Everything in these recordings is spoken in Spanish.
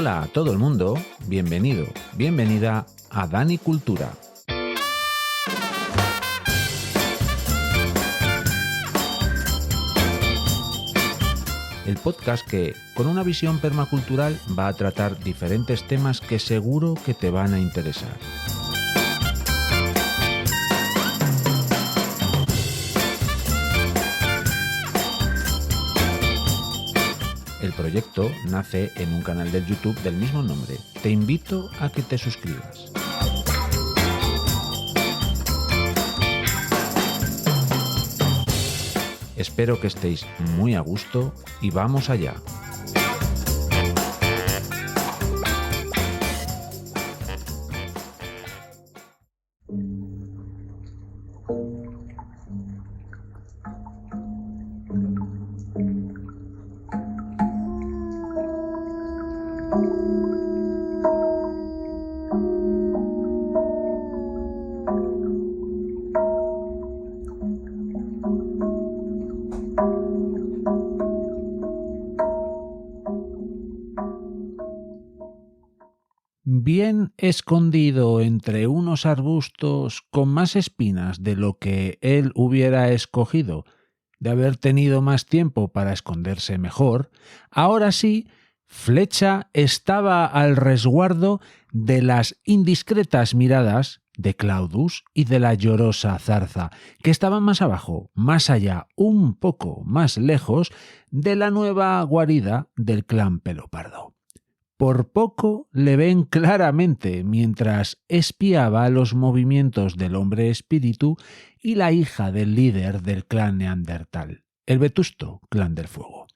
Hola a todo el mundo, bienvenido, bienvenida a Dani Cultura. El podcast que, con una visión permacultural, va a tratar diferentes temas que seguro que te van a interesar. El proyecto nace en un canal de YouTube del mismo nombre. Te invito a que te suscribas. Espero que estéis muy a gusto y vamos allá. Bien escondido entre unos arbustos con más espinas de lo que él hubiera escogido, de haber tenido más tiempo para esconderse mejor, ahora sí, Flecha estaba al resguardo de las indiscretas miradas de Claudus y de la llorosa zarza, que estaban más abajo, más allá, un poco más lejos de la nueva guarida del clan Pelopardo. Por poco le ven claramente mientras espiaba los movimientos del hombre espíritu y la hija del líder del clan Neandertal, el vetusto clan del fuego.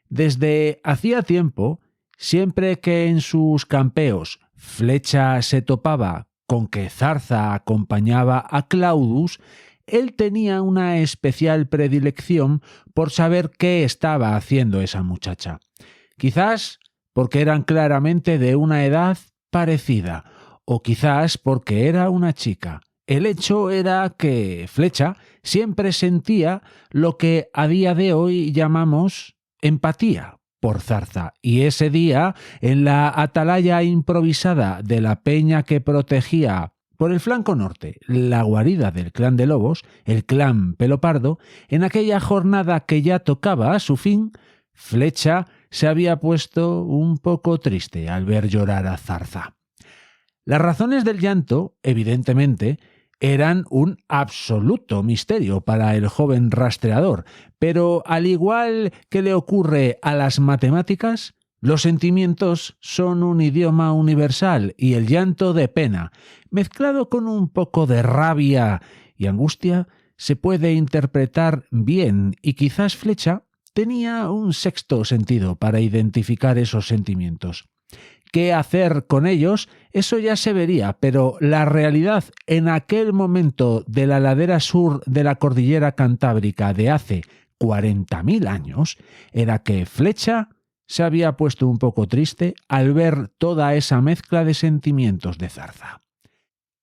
Desde hacía tiempo, siempre que en sus campeos Flecha se topaba con que Zarza acompañaba a Claudus, él tenía una especial predilección por saber qué estaba haciendo esa muchacha. Quizás porque eran claramente de una edad parecida, o quizás porque era una chica. El hecho era que Flecha siempre sentía lo que a día de hoy llamamos empatía por Zarza, y ese día, en la atalaya improvisada de la peña que protegía por el flanco norte la guarida del clan de lobos, el clan Pelopardo, en aquella jornada que ya tocaba a su fin, Flecha se había puesto un poco triste al ver llorar a Zarza. Las razones del llanto, evidentemente, eran un absoluto misterio para el joven rastreador, pero al igual que le ocurre a las matemáticas, los sentimientos son un idioma universal y el llanto de pena, mezclado con un poco de rabia y angustia, se puede interpretar bien y quizás Flecha tenía un sexto sentido para identificar esos sentimientos. ¿Qué hacer con ellos? Eso ya se vería, pero la realidad en aquel momento de la ladera sur de la cordillera cantábrica de hace 40.000 años era que Flecha se había puesto un poco triste al ver toda esa mezcla de sentimientos de Zarza.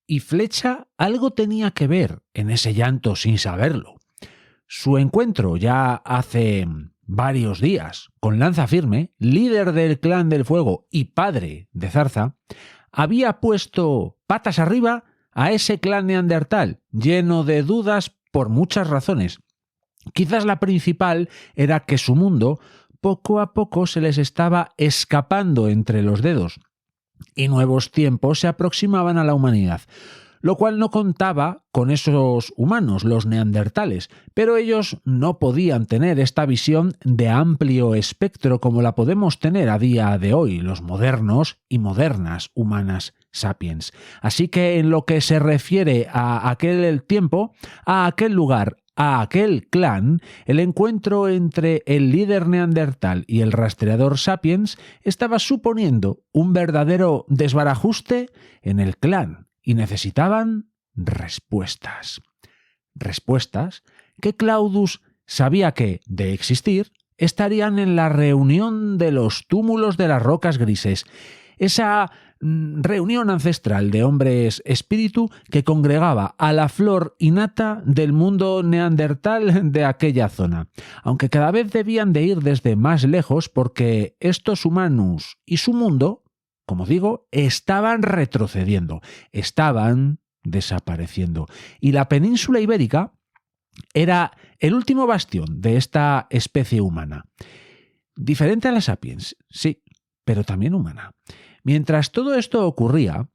Y Flecha algo tenía que ver en ese llanto sin saberlo. Su encuentro ya hace varios días con Lanzafirme, líder del clan del fuego y padre de Zarza, había puesto patas arriba a ese clan neandertal, lleno de dudas por muchas razones. Quizás la principal era que su mundo poco a poco se les estaba escapando entre los dedos y nuevos tiempos se aproximaban a la humanidad. Lo cual no contaba con esos humanos, los neandertales, pero ellos no podían tener esta visión de amplio espectro como la podemos tener a día de hoy, los modernos y modernas humanas sapiens. Así que en lo que se refiere a aquel tiempo, a aquel lugar, a aquel clan, el encuentro entre el líder neandertal y el rastreador sapiens estaba suponiendo un verdadero desbarajuste en el clan. Y necesitaban respuestas. Respuestas que Claudus sabía que, de existir, estarían en la reunión de los túmulos de las rocas grises, esa reunión ancestral de hombres espíritu que congregaba a la flor innata del mundo neandertal de aquella zona, aunque cada vez debían de ir desde más lejos porque estos humanos y su mundo, como digo, estaban retrocediendo, estaban desapareciendo, y la península ibérica era el último bastión de esta especie humana. Diferente a la sapiens, sí, pero también humana. Mientras todo esto ocurría,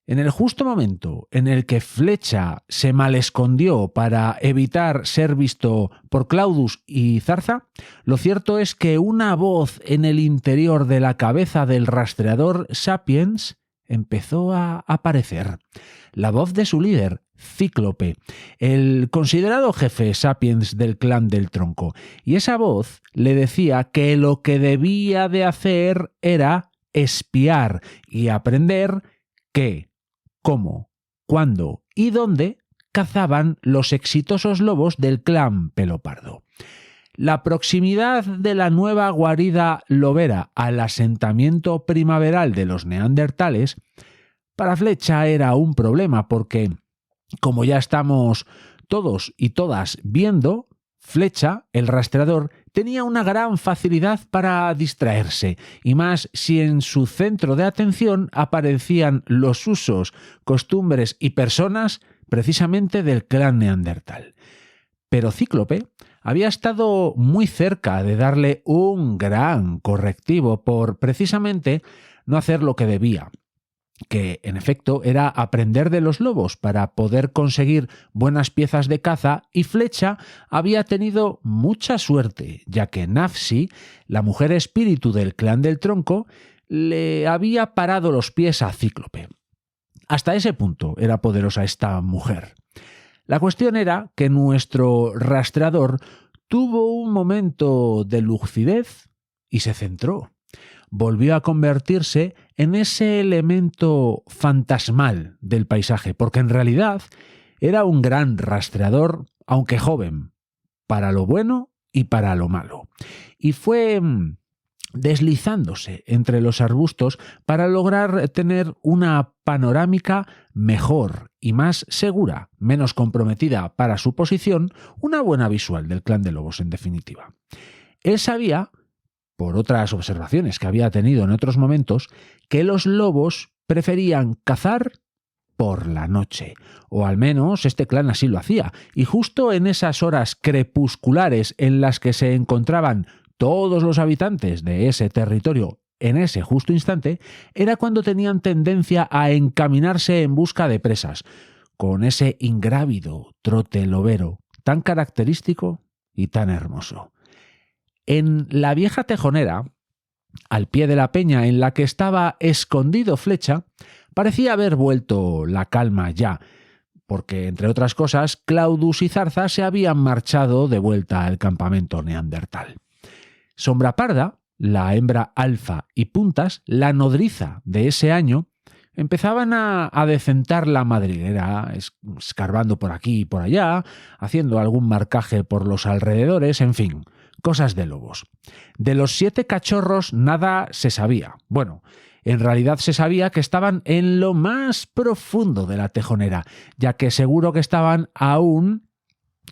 en el justo momento en el que Flecha se malescondió para evitar ser visto por Claudus y Zarza, lo cierto es que una voz en el interior de la cabeza del rastreador Sapiens empezó a aparecer. La voz de su líder, Cíclope, el considerado jefe Sapiens del clan del tronco. Y esa voz le decía que lo que debía de hacer era espiar y aprender qué, cómo, cuándo y dónde cazaban los exitosos lobos del clan Pelopardo. La proximidad de la nueva guarida lobera al asentamiento primaveral de los neandertales para Flecha era un problema porque, como ya estamos todos y todas viendo, Flecha, el rastreador, tenía una gran facilidad para distraerse, y más si en su centro de atención aparecían los usos, costumbres y personas precisamente del clan neandertal. Pero Cíclope había estado muy cerca de darle un gran correctivo por precisamente no hacer lo que debía, que en efecto era aprender de los lobos para poder conseguir buenas piezas de caza, y Flecha había tenido mucha suerte, ya que Nafsi, la mujer espíritu del clan del tronco, le había parado los pies a Cíclope. Hasta ese punto era poderosa esta mujer. La cuestión era que nuestro rastreador tuvo un momento de lucidez y se centró. Volvió a convertirse en ese elemento fantasmal del paisaje, porque en realidad era un gran rastreador, aunque joven, para lo bueno y para lo malo. Y fue deslizándose entre los arbustos para lograr tener una panorámica mejor y más segura, menos comprometida para su posición, una buena visual del clan de lobos en definitiva. Él sabía, por otras observaciones que había tenido en otros momentos, que los lobos preferían cazar por la noche, o al menos este clan así lo hacía, y justo en esas horas crepusculares en las que se encontraban todos los habitantes de ese territorio en ese justo instante, era cuando tenían tendencia a encaminarse en busca de presas, con ese ingrávido trote lobero tan característico y tan hermoso. En la vieja tejonera, al pie de la peña en la que estaba escondido Flecha, parecía haber vuelto la calma ya, porque, entre otras cosas, Claudus y Zarza se habían marchado de vuelta al campamento neandertal. Sombra Parda, la hembra alfa, y Puntas, la nodriza de ese año, empezaban a decentar la madriguera, escarbando por aquí y por allá, haciendo algún marcaje por los alrededores, en fin, cosas de lobos. De los 7 cachorros nada se sabía. Bueno, en realidad se sabía que estaban en lo más profundo de la tejonera, ya que seguro que estaban aún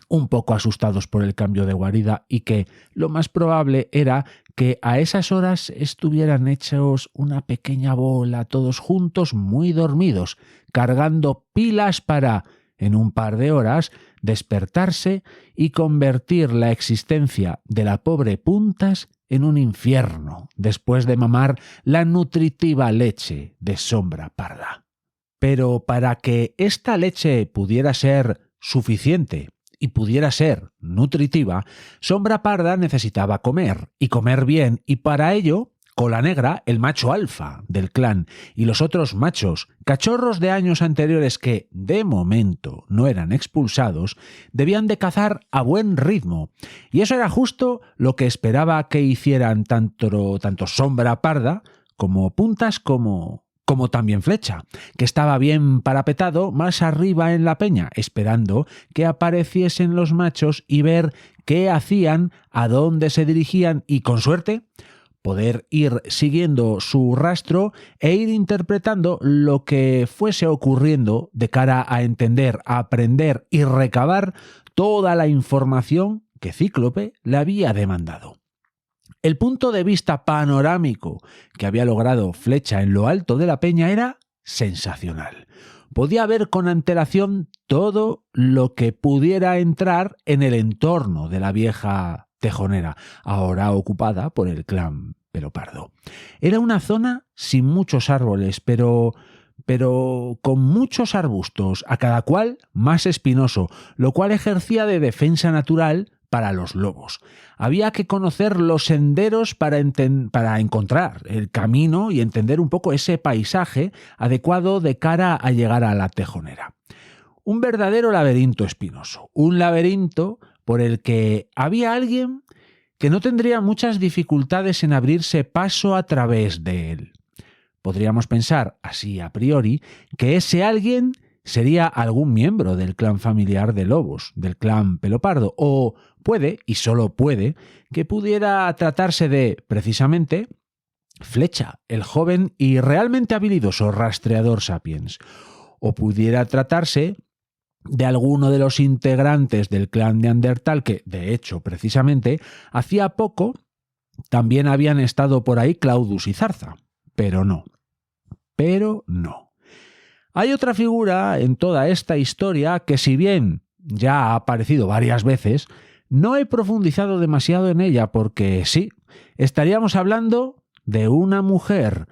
un poco asustados por el cambio de guarida y que lo más probable era que a esas horas estuvieran hechos una pequeña bola, todos juntos, muy dormidos, cargando pilas para, en un par de horas, despertarse y convertir la existencia de la pobre Puntas en un infierno después de mamar la nutritiva leche de Sombra Parda. Pero para que esta leche pudiera ser suficiente y pudiera ser nutritiva, Sombra Parda necesitaba comer, y comer bien, y para ello Cola Negra, el macho alfa del clan, y los otros machos, cachorros de años anteriores que, de momento, no eran expulsados, debían de cazar a buen ritmo, y eso era justo lo que esperaba que hicieran tanto Sombra Parda como Puntas como también Flecha, que estaba bien parapetado más arriba en la peña, esperando que apareciesen los machos y ver qué hacían, a dónde se dirigían y, con suerte, poder ir siguiendo su rastro e ir interpretando lo que fuese ocurriendo de cara a entender, a aprender y recabar toda la información que Cíclope le había demandado. El punto de vista panorámico que había logrado Flecha en lo alto de la peña era sensacional. Podía ver con antelación todo lo que pudiera entrar en el entorno de la vieja tejonera, ahora ocupada por el clan Pelopardo. Era una zona sin muchos árboles, pero con muchos arbustos, a cada cual más espinoso, lo cual ejercía de defensa natural para los lobos. Había que conocer los senderos para encontrar el camino y entender un poco ese paisaje adecuado de cara a llegar a la tejonera. Un verdadero laberinto espinoso, un laberinto por el que había alguien que no tendría muchas dificultades en abrirse paso a través de él. Podríamos pensar, así a priori, que ese alguien sería algún miembro del clan familiar de lobos, del clan Pelopardo, o puede, y solo puede, que pudiera tratarse de, precisamente, Flecha, el joven y realmente habilidoso rastreador sapiens, o pudiera tratarse de alguno de los integrantes del clan Neandertal que, de hecho, precisamente, hacía poco también habían estado por ahí Claudus y Zarza, pero no. Hay otra figura en toda esta historia que, si bien ya ha aparecido varias veces, no he profundizado demasiado en ella porque sí, estaríamos hablando de una mujer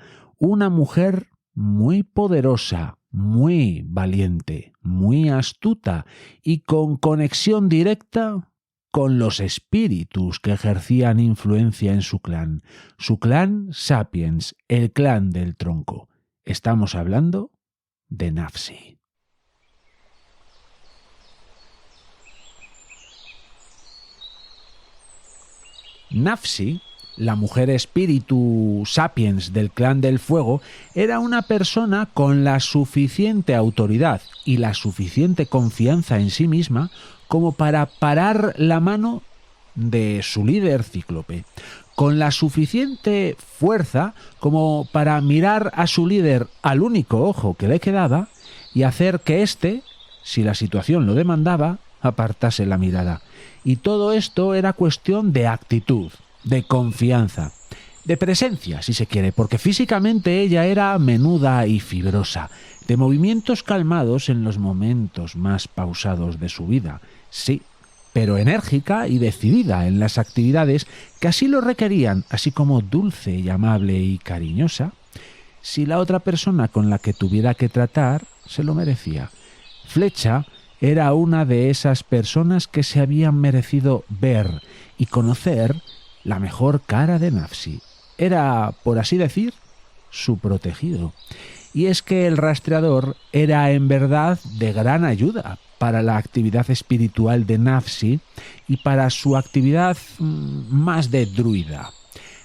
muy poderosa, muy valiente, muy astuta y con conexión directa con los espíritus que ejercían influencia en su clan Sapiens, el clan del tronco. Estamos hablando de Nafsi. Nafsi, la mujer espíritu sapiens del clan del fuego, era una persona con la suficiente autoridad y la suficiente confianza en sí misma como para parar la mano de su líder Cíclope, con la suficiente fuerza como para mirar a su líder al único ojo que le quedaba y hacer que éste, si la situación lo demandaba, apartase la mirada. Y todo esto era cuestión de actitud, de confianza, de presencia, si se quiere, porque físicamente ella era menuda y fibrosa, de movimientos calmados en los momentos más pausados de su vida, sí, pero enérgica y decidida en las actividades que así lo requerían, así como dulce y amable y cariñosa, si la otra persona con la que tuviera que tratar se lo merecía. Flecha era una de esas personas que se habían merecido ver y conocer la mejor cara de Nafsi. Era, por así decir, su protegido. Y es que el rastreador era en verdad de gran ayuda para la actividad espiritual de Nafsi y para su actividad más de druida,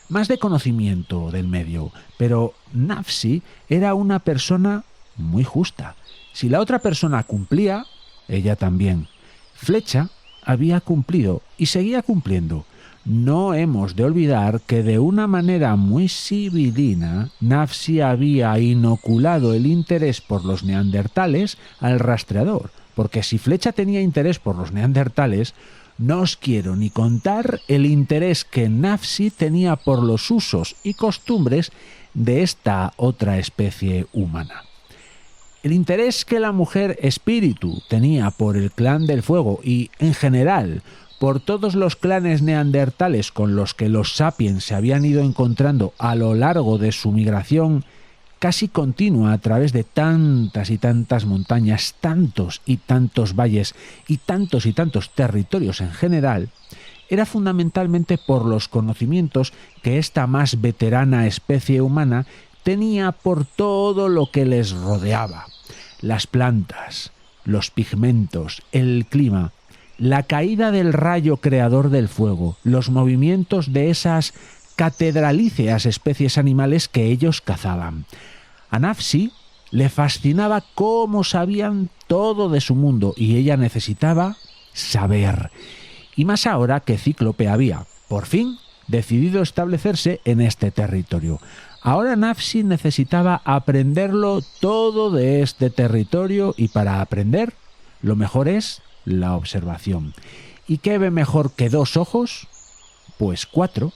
más de conocimiento del medio. Pero Nafsi era una persona muy justa. Si la otra persona cumplía, ella también. Flecha había cumplido y seguía cumpliendo. No hemos de olvidar que de una manera muy sibilina, Nafsi había inoculado el interés por los neandertales al rastreador, porque si Flecha tenía interés por los neandertales, no os quiero ni contar el interés que Nafsi tenía por los usos y costumbres de esta otra especie humana. El interés que la mujer espíritu tenía por el clan del fuego y, en general, por todos los clanes neandertales con los que los sapiens se habían ido encontrando a lo largo de su migración casi continua a través de tantas y tantas montañas, tantos y tantos valles y tantos territorios en general, era fundamentalmente por los conocimientos que esta más veterana especie humana tenía por todo lo que les rodeaba: las plantas, los pigmentos, el clima, la caída del rayo creador del fuego, los movimientos de esas catedralíceas especies animales que ellos cazaban. A Nafsi le fascinaba cómo sabían todo de su mundo y ella necesitaba saber. Y más ahora que Cíclope había, por fin, decidido establecerse en este territorio. Ahora Nafsi necesitaba aprenderlo todo de este territorio y para aprender lo mejor es la observación. ¿Y qué ve mejor que 2 ojos? Pues 4.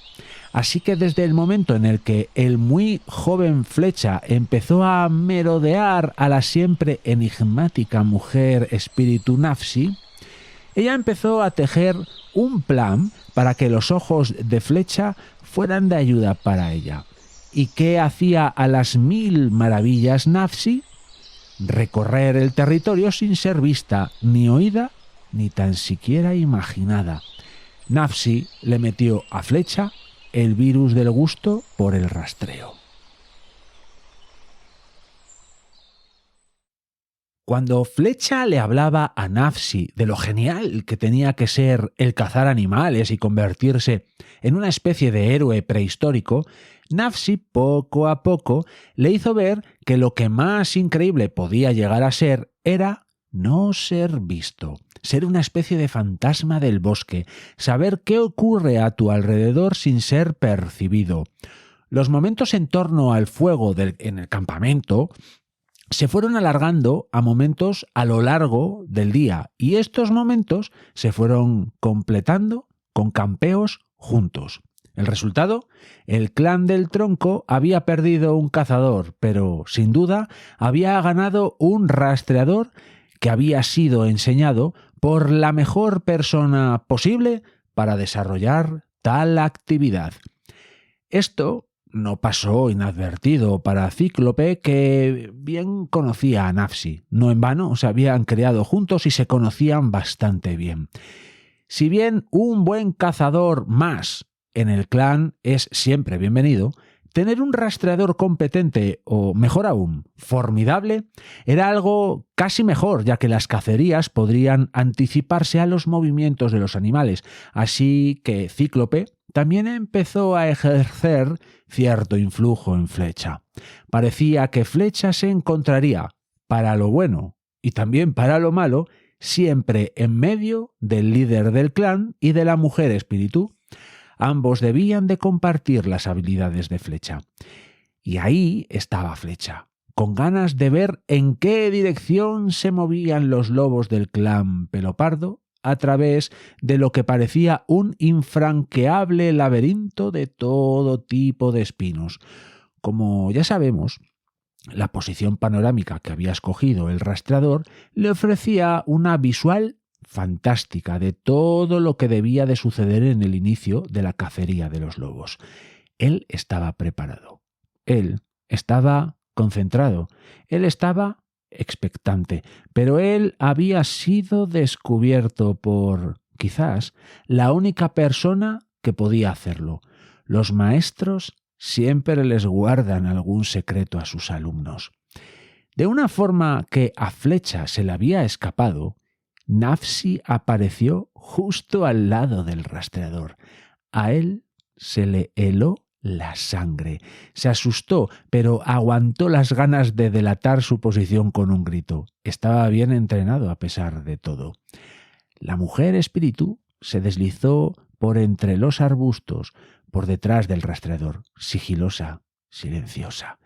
Así que desde el momento en el que el muy joven Flecha empezó a merodear a la siempre enigmática mujer espíritu Nafsi, ella empezó a tejer un plan para que los ojos de Flecha fueran de ayuda para ella. ¿Y qué hacía a las 1000 maravillas Nafsi? Recorrer el territorio sin ser vista, ni oída, ni tan siquiera imaginada. Nafsi le metió a Flecha el virus del gusto por el rastreo. Cuando Flecha le hablaba a Nafsi de lo genial que tenía que ser el cazar animales y convertirse en una especie de héroe prehistórico, Nafsi poco a poco le hizo ver que lo que más increíble podía llegar a ser era no ser visto, ser una especie de fantasma del bosque, saber qué ocurre a tu alrededor sin ser percibido. Los momentos en torno al fuego en el campamento se fueron alargando a momentos a lo largo del día y estos momentos se fueron completando con campeos juntos. El resultado, el clan del tronco había perdido un cazador, pero sin duda había ganado un rastreador que había sido enseñado por la mejor persona posible para desarrollar tal actividad. Esto no pasó inadvertido para Cíclope, que bien conocía a Nafsi. No en vano se habían criado juntos y se conocían bastante bien. Si bien un buen cazador más en el clan es siempre bienvenido, tener un rastreador competente o, mejor aún, formidable, era algo casi mejor, ya que las cacerías podrían anticiparse a los movimientos de los animales. Así que Cíclope también empezó a ejercer cierto influjo en Flecha. Parecía que Flecha se encontraría, para lo bueno y también para lo malo, siempre en medio del líder del clan y de la mujer espíritu. Ambos debían de compartir las habilidades de Flecha. Y ahí estaba Flecha, con ganas de ver en qué dirección se movían los lobos del clan Pelopardo a través de lo que parecía un infranqueable laberinto de todo tipo de espinos. Como ya sabemos, la posición panorámica que había escogido el rastreador le ofrecía una visual fantástica de todo lo que debía de suceder en el inicio de la cacería de los lobos. Él estaba preparado. Él estaba concentrado. Él estaba expectante. Pero él había sido descubierto por, quizás, la única persona que podía hacerlo. Los maestros siempre les guardan algún secreto a sus alumnos. De una forma que a Flecha se le había escapado, Nafsi apareció justo al lado del rastreador. A él se le heló la sangre. Se asustó, pero aguantó las ganas de delatar su posición con un grito. Estaba bien entrenado a pesar de todo. La mujer espíritu se deslizó por entre los arbustos, por detrás del rastreador, sigilosa, silenciosa.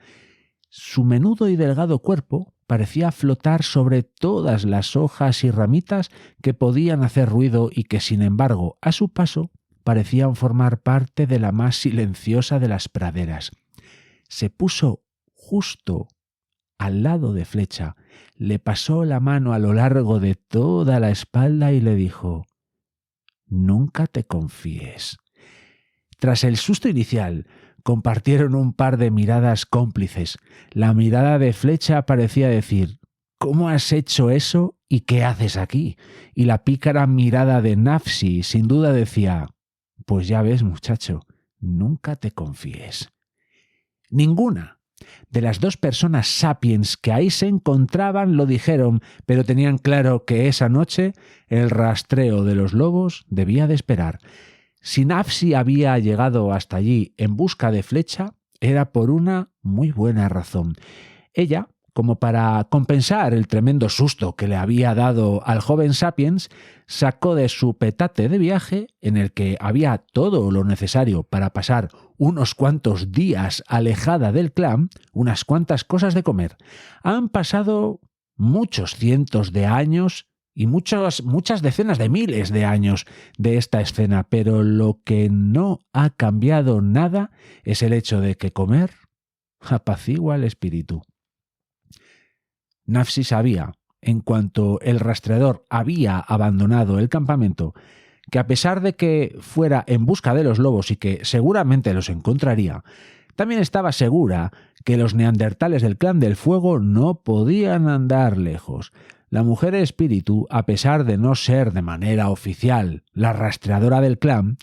Su menudo y delgado cuerpo parecía flotar sobre todas las hojas y ramitas que podían hacer ruido y que, sin embargo, a su paso, parecían formar parte de la más silenciosa de las praderas. Se puso justo al lado de Flecha, le pasó la mano a lo largo de toda la espalda y le dijo: «Nunca te confíes». Tras el susto inicial, compartieron un par de miradas cómplices. La mirada de Flecha parecía decir: «¿Cómo has hecho eso y qué haces aquí?». Y la pícara mirada de Nafsi sin duda decía: «Pues ya ves, muchacho, nunca te confíes». Ninguna de las dos personas sapiens que ahí se encontraban lo dijeron, pero tenían claro que esa noche el rastreo de los lobos debía de esperar. Si Nafsi había llegado hasta allí en busca de Flecha, era por una muy buena razón. Ella como para compensar el tremendo susto que le había dado al joven Sapiens, sacó de su petate de viaje, en el que había todo lo necesario para pasar unos cuantos días alejada del clan, unas cuantas cosas de comer. Han pasado muchos cientos de años y muchas decenas de miles de años de esta escena, pero lo que no ha cambiado nada es el hecho de que comer apacigua el espíritu. Nafsi sabía, en cuanto el rastreador había abandonado el campamento, que a pesar de que fuera en busca de los lobos y que seguramente los encontraría, también estaba segura que los neandertales del Clan del Fuego no podían andar lejos. La mujer espíritu, a pesar de no ser de manera oficial la rastreadora del clan,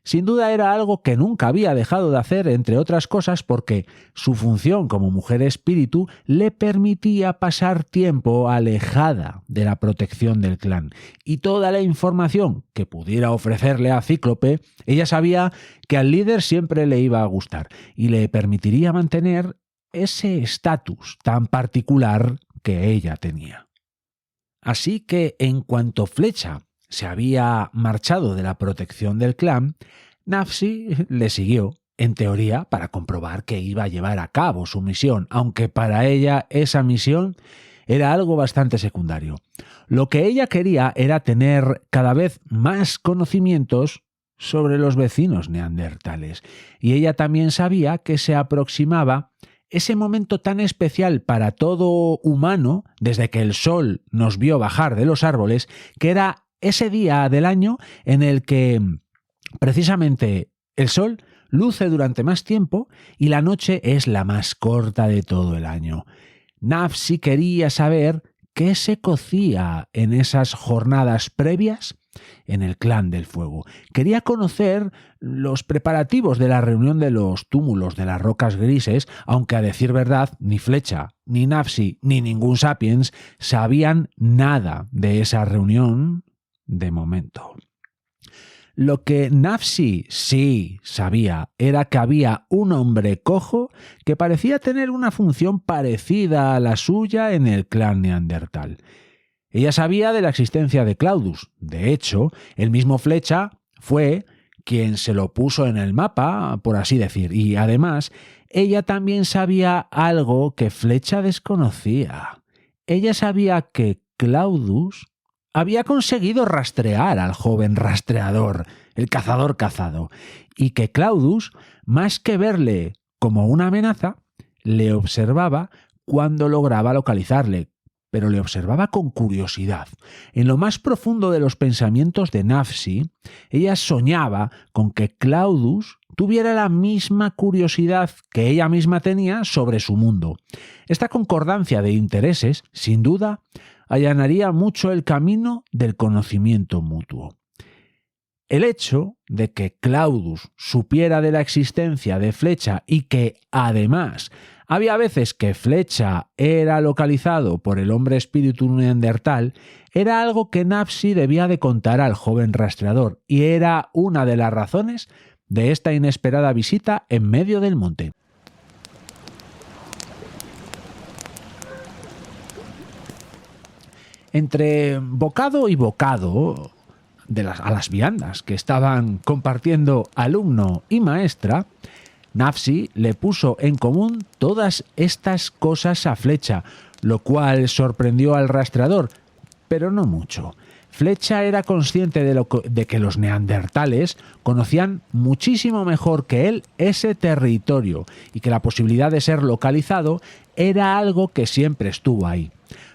sin duda era algo que nunca había dejado de hacer, entre otras cosas porque su función como mujer espíritu le permitía pasar tiempo alejada de la protección del clan. Y toda la información que pudiera ofrecerle a Cíclope, ella sabía que al líder siempre le iba a gustar y le permitiría mantener ese estatus tan particular que ella tenía. Así que en cuanto Flecha se había marchado de la protección del clan, Nafsi le siguió, en teoría, para comprobar que iba a llevar a cabo su misión, aunque para ella esa misión era algo bastante secundario. Lo que ella quería era tener cada vez más conocimientos sobre los vecinos neandertales, y ella también sabía que se aproximaba ese momento tan especial para todo humano, desde que el sol nos vio bajar de los árboles, que era ese día del año en el que precisamente el sol luce durante más tiempo y la noche es la más corta de todo el año. Nafsi quería saber qué se cocía en esas jornadas previas en el Clan del Fuego. Quería conocer los preparativos de la reunión de los túmulos de las rocas grises, aunque a decir verdad, ni Flecha, ni Nafsi, ni ningún Sapiens sabían nada de esa reunión de momento. Lo que Nafsi sí sabía era que había un hombre cojo que parecía tener una función parecida a la suya en el clan neandertal. Ella sabía de la existencia de Claudus. De hecho, el mismo Flecha fue quien se lo puso en el mapa, por así decir, y además ella también sabía algo que Flecha desconocía. Ella sabía que Claudus había conseguido rastrear al joven rastreador, el cazador cazado, y que Claudus, más que verle como una amenaza, le observaba cuando lograba localizarle, pero le observaba con curiosidad. En lo más profundo de los pensamientos de Nafsi, ella soñaba con que Claudus tuviera la misma curiosidad que ella misma tenía sobre su mundo. Esta concordancia de intereses, sin duda, allanaría mucho el camino del conocimiento mutuo. El hecho de que Claudus supiera de la existencia de Flecha y que, además, había veces que Flecha era localizado por el hombre espíritu neandertal, era algo que Nafsi debía de contar al joven rastreador, y era una de las razones de esta inesperada visita en medio del monte. Entre bocado y bocado a las viandas que estaban compartiendo alumno y maestra, Nafsi le puso en común todas estas cosas a Flecha, lo cual sorprendió al rastreador, pero no mucho. Flecha era consciente de que los neandertales conocían muchísimo mejor que él ese territorio y que la posibilidad de ser localizado era algo que siempre estuvo ahí.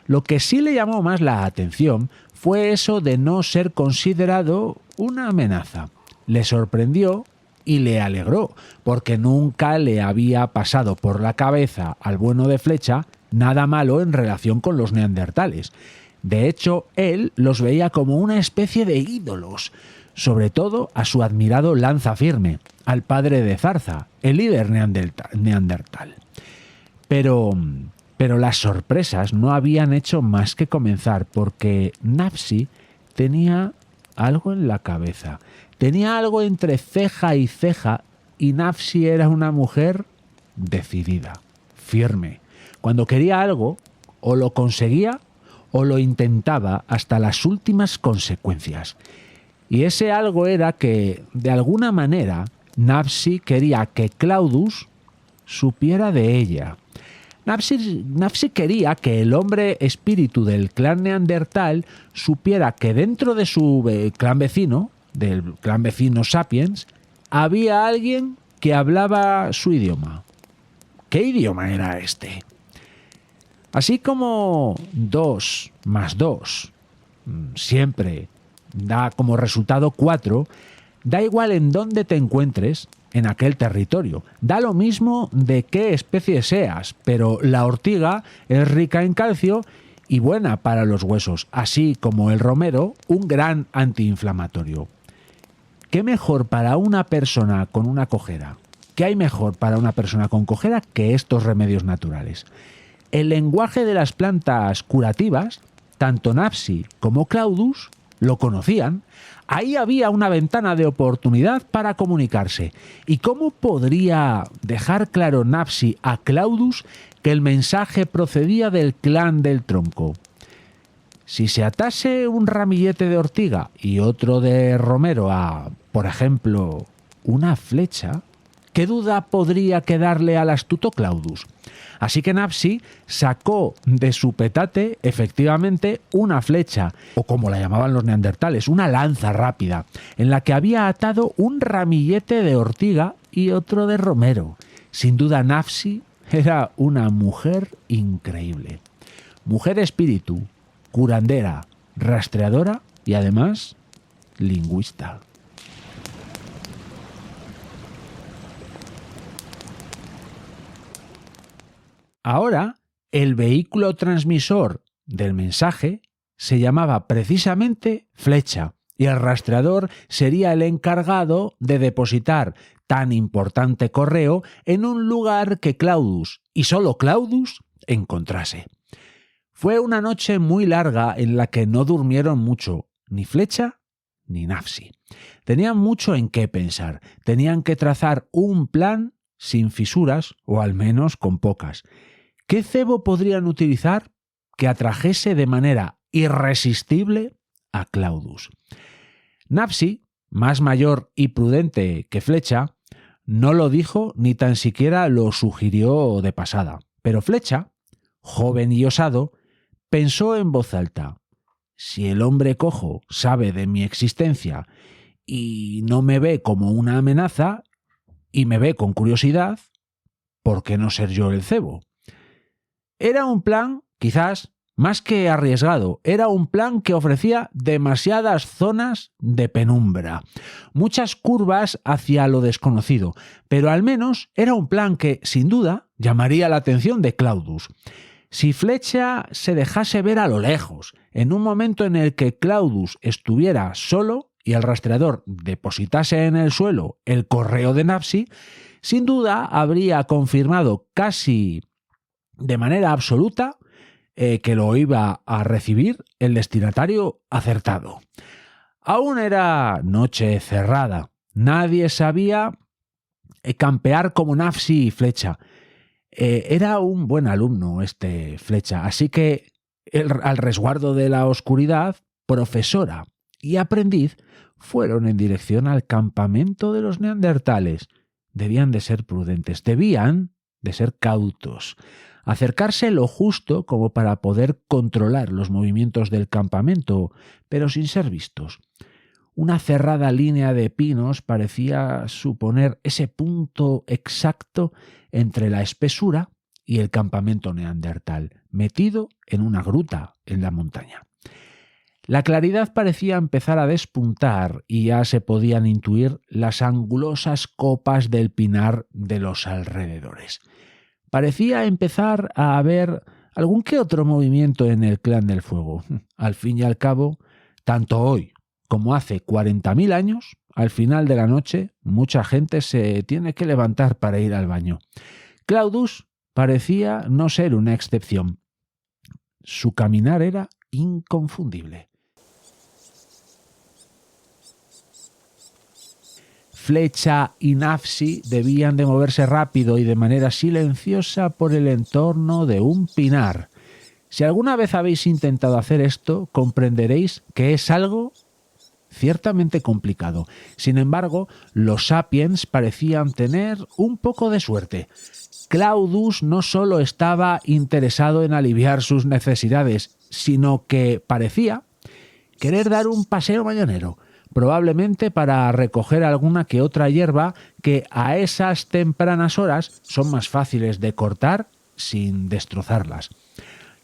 Lo que sí le llamó más la atención fue eso de no ser considerado una amenaza. Le sorprendió y le alegró, porque nunca le había pasado por la cabeza al bueno de Flecha nada malo en relación con los neandertales. De hecho, él los veía como una especie de ídolos, sobre todo a su admirado Lanza Firme, al padre de Zarza, el líder neandertal. Pero las sorpresas no habían hecho más que comenzar, porque Nafsi tenía algo en la cabeza. Tenía algo entre ceja, y Nafsi era una mujer decidida, firme, Cuando quería algo, o lo conseguía o lo intentaba hasta las últimas consecuencias. Y ese algo era que, de alguna manera, Nafsi quería que Claudus supiera de ella. Nafsi quería que el hombre espíritu del clan neandertal supiera que dentro de su clan vecino, del clan vecino Sapiens, había alguien que hablaba su idioma. ¿Qué idioma era este? Así como 2 más 2 siempre da como resultado 4, da igual en dónde te encuentres en aquel territorio. Da lo mismo de qué especie seas, pero la ortiga es rica en calcio y buena para los huesos, así como el romero, un gran antiinflamatorio. ¿Qué mejor para una persona con una cojera? ¿Qué hay mejor para una persona con cojera que estos remedios naturales? El lenguaje de las plantas curativas, tanto Nafsi como Claudus lo conocían. Ahí había una ventana de oportunidad para comunicarse. ¿Y cómo podría dejar claro Nafsi a Claudus que el mensaje procedía del clan del tronco? Si se atase un ramillete de ortiga y otro de romero a, por ejemplo, una flecha, ¿qué duda podría quedarle al astuto Claudus? Así que Nafsi sacó de su petate efectivamente una flecha, o como la llamaban los neandertales, una lanza rápida, en la que había atado un ramillete de ortiga y otro de romero. Sin duda Nafsi era una mujer increíble. Mujer espíritu, curandera, rastreadora y además lingüista. Ahora, el vehículo transmisor del mensaje se llamaba precisamente flecha y el rastreador sería el encargado de depositar tan importante correo en un lugar que Claudus, y solo Claudus, encontrase. Fue una noche muy larga en la que no durmieron mucho, ni Flecha ni Nafsi. Tenían mucho en qué pensar, tenían que trazar un plan sin fisuras, o al menos con pocas. ¿Qué cebo podrían utilizar que atrajese de manera irresistible a Claudus? Nafsi, más mayor y prudente que Flecha, no lo dijo ni tan siquiera lo sugirió de pasada. Pero Flecha, joven y osado, pensó en voz alta: si el hombre cojo sabe de mi existencia y no me ve como una amenaza y me ve con curiosidad, ¿por qué no ser yo el cebo? Era un plan, quizás, más que arriesgado. Era un plan que ofrecía demasiadas zonas de penumbra, muchas curvas hacia lo desconocido, pero al menos era un plan que, sin duda, llamaría la atención de Claudus. Si Flecha se dejase ver a lo lejos, en un momento en el que Claudus estuviera solo y el rastreador depositase en el suelo el correo de Nafsi, sin duda habría confirmado casi de manera absoluta que lo iba a recibir el destinatario acertado. Aún era noche cerrada. Nadie sabía campear como Nafsi y Flecha. Era un buen alumno este Flecha, así que al resguardo de la oscuridad, profesora y aprendiz fueron en dirección al campamento de los neandertales. Debían de ser prudentes, debían de ser cautos, acercarse lo justo como para poder controlar los movimientos del campamento, pero sin ser vistos. Una cerrada línea de pinos parecía suponer ese punto exacto entre la espesura y el campamento neandertal, metido en una gruta en la montaña. La claridad parecía empezar a despuntar y ya se podían intuir las angulosas copas del pinar de los alrededores. Parecía empezar a haber algún que otro movimiento en el clan del fuego. Al fin y al cabo, tanto hoy como hace 40.000 años, al final de la noche, mucha gente se tiene que levantar para ir al baño. Claudus parecía no ser una excepción. Su caminar era inconfundible. Flecha y Nafsi debían de moverse rápido y de manera silenciosa por el entorno de un pinar. Si alguna vez habéis intentado hacer esto, comprenderéis que es algo ciertamente complicado. Sin embargo, los sapiens parecían tener un poco de suerte. Claudius no solo estaba interesado en aliviar sus necesidades, sino que parecía querer dar un paseo mañanero, probablemente para recoger alguna que otra hierba que a esas tempranas horas son más fáciles de cortar sin destrozarlas.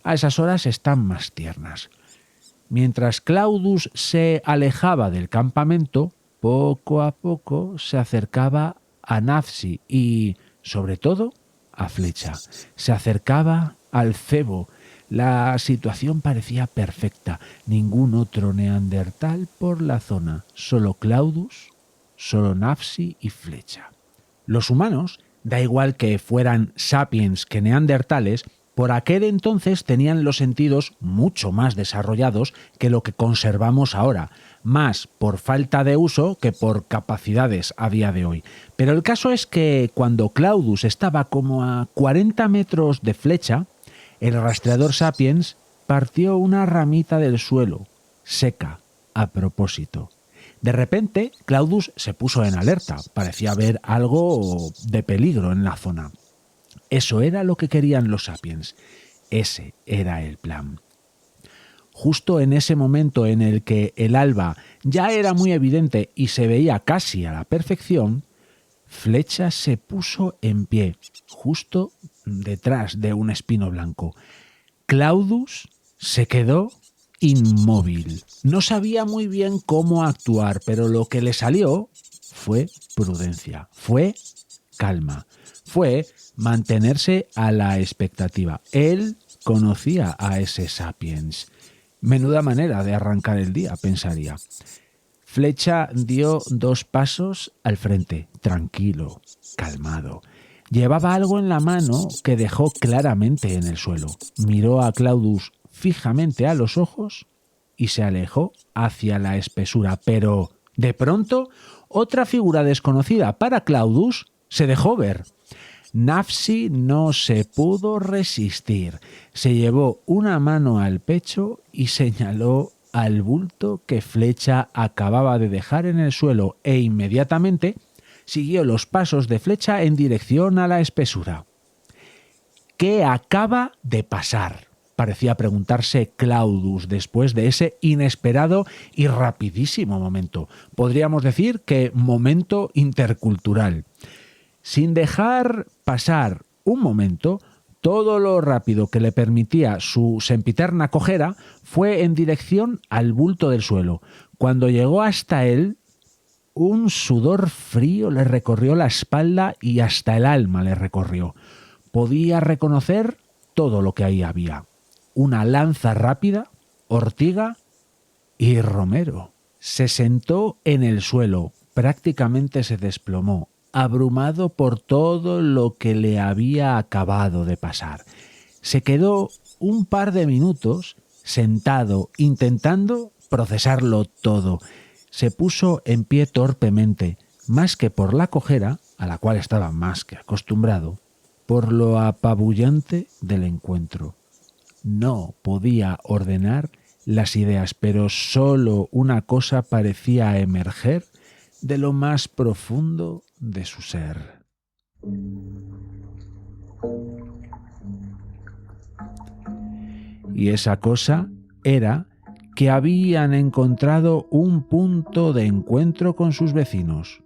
A esas horas están más tiernas. Mientras Claudius se alejaba del campamento, poco a poco se acercaba a Nafsi y, sobre todo, a Flecha. Se acercaba al cebo. La situación parecía perfecta. Ningún otro neandertal por la zona. Solo Claudius, solo Nafsi y Flecha. Los humanos, da igual que fueran sapiens que neandertales, por aquel entonces tenían los sentidos mucho más desarrollados que lo que conservamos ahora, más por falta de uso que por capacidades a día de hoy. Pero el caso es que cuando Claudius estaba como a 40 metros de Flecha, el rastreador Sapiens partió una ramita del suelo, seca, a propósito. De repente, Claudius se puso en alerta, parecía haber algo de peligro en la zona. Eso era lo que querían los sapiens. Ese era el plan. Justo en ese momento en el que el alba ya era muy evidente y se veía casi a la perfección, Flecha se puso en pie, justo detrás de un espino blanco. Claudius se quedó inmóvil. No sabía muy bien cómo actuar, pero lo que le salió fue prudencia, fue calma, fue mantenerse a la expectativa. Él conocía a ese sapiens. Menuda manera de arrancar el día, pensaría. Flecha dio 2 pasos al frente, tranquilo, calmado. Llevaba algo en la mano que dejó claramente en el suelo. Miró a Claudius fijamente a los ojos y se alejó hacia la espesura. Pero, de pronto, otra figura desconocida para Claudius se dejó ver. Nafsi no se pudo resistir. Se llevó una mano al pecho y señaló al bulto que Flecha acababa de dejar en el suelo e inmediatamente siguió los pasos de Flecha en dirección a la espesura. ¿Qué acaba de pasar?, parecía preguntarse Claudius después de ese inesperado y rapidísimo momento. Podríamos decir que momento intercultural. Sin dejar pasar un momento, todo lo rápido que le permitía su sempiterna cojera fue en dirección al bulto del suelo. Cuando llegó hasta él, un sudor frío le recorrió la espalda y hasta el alma le recorrió. Podía reconocer todo lo que ahí había. Una lanza rápida, ortiga y romero. Se sentó en el suelo, prácticamente se desplomó, abrumado por todo lo que le había acabado de pasar. Se quedó un par de minutos sentado, intentando procesarlo todo. Se puso en pie torpemente, más que por la cojera, a la cual estaba más que acostumbrado, por lo apabullante del encuentro. No podía ordenar las ideas, pero solo una cosa parecía emerger de lo más profundo de su ser. Y esa cosa era que habían encontrado un punto de encuentro con sus vecinos.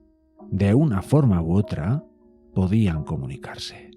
De una forma u otra, podían comunicarse.